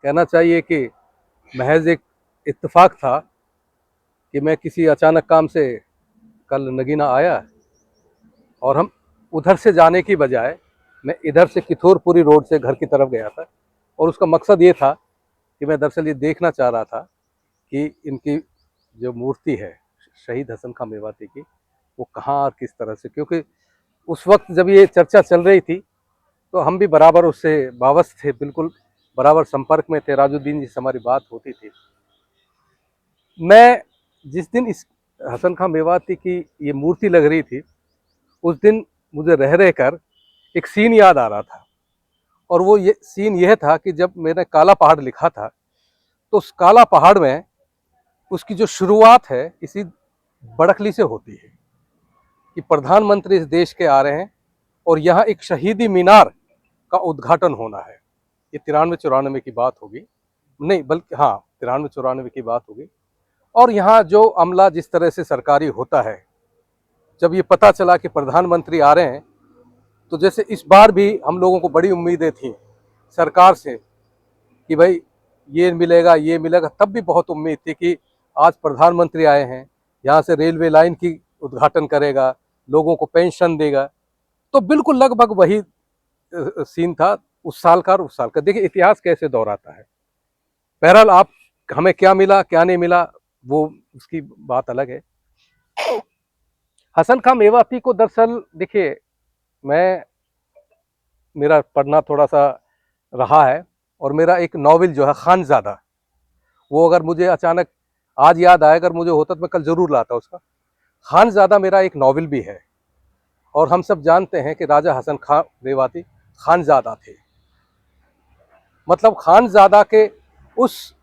कहना चाहिए कि महज एक इत्तेफाक था कि मैं किसी अचानक काम से कल नगीना आया और हम उधर से जाने की बजाय मैं इधर से किथोरपुरी रोड से घर की तरफ गया था। और उसका मकसद ये था कि मैं दरअसल ये देखना चाह रहा था कि इनकी जो मूर्ति है शहीद हसन खां मेवाती की, वो कहाँ और किस तरह से, क्योंकि उस वक्त जब ये चर्चा चल रही थी तो हम भी बराबर उससे वाबस्त थे, बिल्कुल बराबर संपर्क में थे। राजुद्दीन जी से हमारी बात होती थी। मैं जिस दिन इस हसन खां मेवाती की ये मूर्ति लग रही थी उस दिन मुझे रह रहकर एक सीन याद आ रहा था। और वो ये सीन यह था कि जब मैंने काला पहाड़ लिखा था तो उस काला पहाड़ में उसकी जो शुरुआत है इसी बड़कली से होती है कि प्रधानमंत्री इस देश के आ रहे हैं और यहाँ एक शहीदी मीनार का उद्घाटन होना है। ये 93-94 की बात होगी, नहीं बल्कि हाँ 93-94 की बात होगी। और यहाँ जो अमला जिस तरह से सरकारी होता है, जब ये पता चला कि प्रधानमंत्री आ रहे हैं तो जैसे इस बार भी हम लोगों को बड़ी उम्मीदें थी सरकार से कि भाई ये मिलेगा, तब भी बहुत उम्मीद थी कि आज प्रधानमंत्री आए हैं, यहाँ से रेलवे लाइन की उद्घाटन करेगा, लोगों को पेंशन देगा। तो बिल्कुल लगभग वही सीन था उस साल का और उस साल का। देखिए इतिहास कैसे दोहराता है। बहरहाल आप हमें क्या मिला क्या नहीं मिला वो उसकी बात अलग है। हसन खां मेवाती को दरअसल देखिए मैं मेरा पढ़ना थोड़ा सा रहा है और मेरा एक नॉवेल जो है खानज़ादा, वो अगर मुझे अचानक आज याद आया, अगर मुझे होता तो मैं कल जरूर लाता उसका। खानज़ादा मेरा एक नॉवेल भी है और हम सब जानते हैं कि राजा हसन खां मेवाती खानज़ादा थे। मतलब खानज़ादा के उस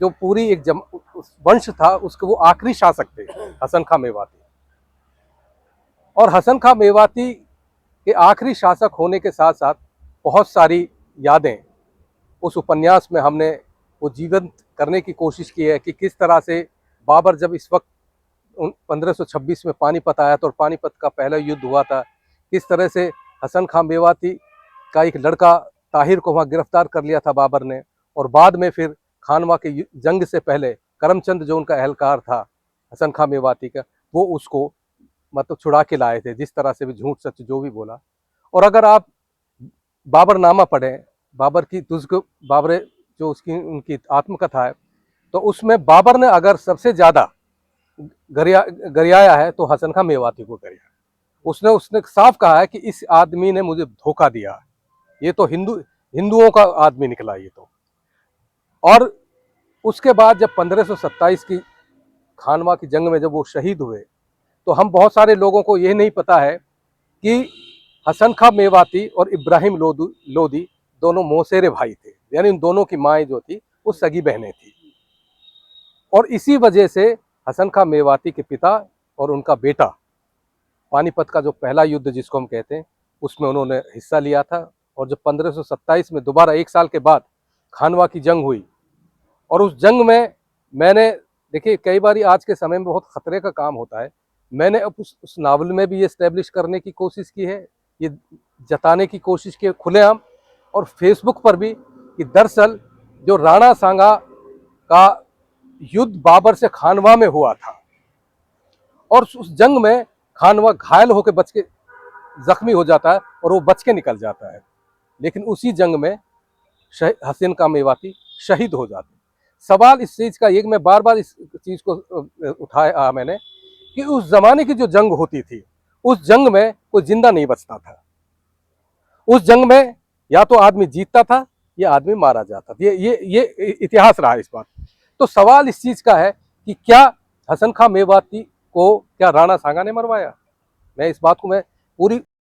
जो पूरी एक उस वंश था उसके वो आखिरी शासक थे हसन खां मेवाती। और हसन खां मेवाती के आखिरी शासक होने के साथ साथ बहुत सारी यादें उस उपन्यास में हमने वो जीवंत करने की कोशिश की है कि किस तरह से बाबर जब इस वक्त 1526 में पानीपत आया था और पानीपत का पहला युद्ध हुआ था, किस तरह से हसन खां मेवाती का एक लड़का ताहिर को वहाँ गिरफ्तार कर लिया था बाबर ने। और बाद में फिर खानवा के जंग से पहले करमचंद जो उनका अहलकार था हसन खां मेवाती का, वो उसको मतलब छुड़ा के लाए थे, जिस तरह से भी झूठ सच जो भी बोला। और अगर आप बाबरनामा पढ़ें, बाबर की तुझको बाबर जो उसकी उनकी आत्मकथा है, तो उसमें बाबर ने अगर सबसे ज़्यादा गरियाया है तो हसन खां मेवाती को गरिया। उसने साफ कहा है कि इस आदमी ने मुझे धोखा दिया, ये तो हिंदुओं का आदमी निकला ये तो। और उसके बाद जब 1527 की खानवा की जंग में जब वो शहीद हुए तो हम बहुत सारे लोगों को ये नहीं पता है कि हसन खां मेवाती और इब्राहिम लोदी दोनों मौसेरे भाई थे, यानी उन दोनों की माएँ जो थी वो सगी बहनें थी। और इसी वजह से हसन खां मेवाती के पिता और उनका बेटा पानीपत का जो पहला युद्ध जिसको हम कहते हैं उसमें उन्होंने हिस्सा लिया था। और जब 1527 में दोबारा एक साल के बाद खानवा की जंग हुई और उस जंग में मैंने देखिए कई बार आज के समय में बहुत खतरे का काम होता है, मैंने अब उस नावल में भी ये इस्टेब्लिश करने की कोशिश की है, ये जताने की कोशिश की खुलेआम और फेसबुक पर भी कि दरअसल जो राणा सांगा का युद्ध बाबर से खानवा में हुआ था और उस जंग में खानवा घायल होकर बच के जख्मी हो जाता है और वो बच के निकल जाता है, लेकिन उसी जंग में हसन खां मेवाती शहीद हो जाते। सवाल इस चीज़ का एक मैं बार बार इस चीज़ को उठाया मैंने कि उस जमाने की जो जंग होती थी उस जंग में कोई जिंदा नहीं बचता था। उस जंग में या तो आदमी जीतता था या आदमी मारा जाता था। ये इतिहास रहा इस बात। तो सवाल इस चीज़ का है कि क्या हसन खां मेवाती को क्या राणा सांगा ने मरवाया? मैं इस बात को मैं पूरी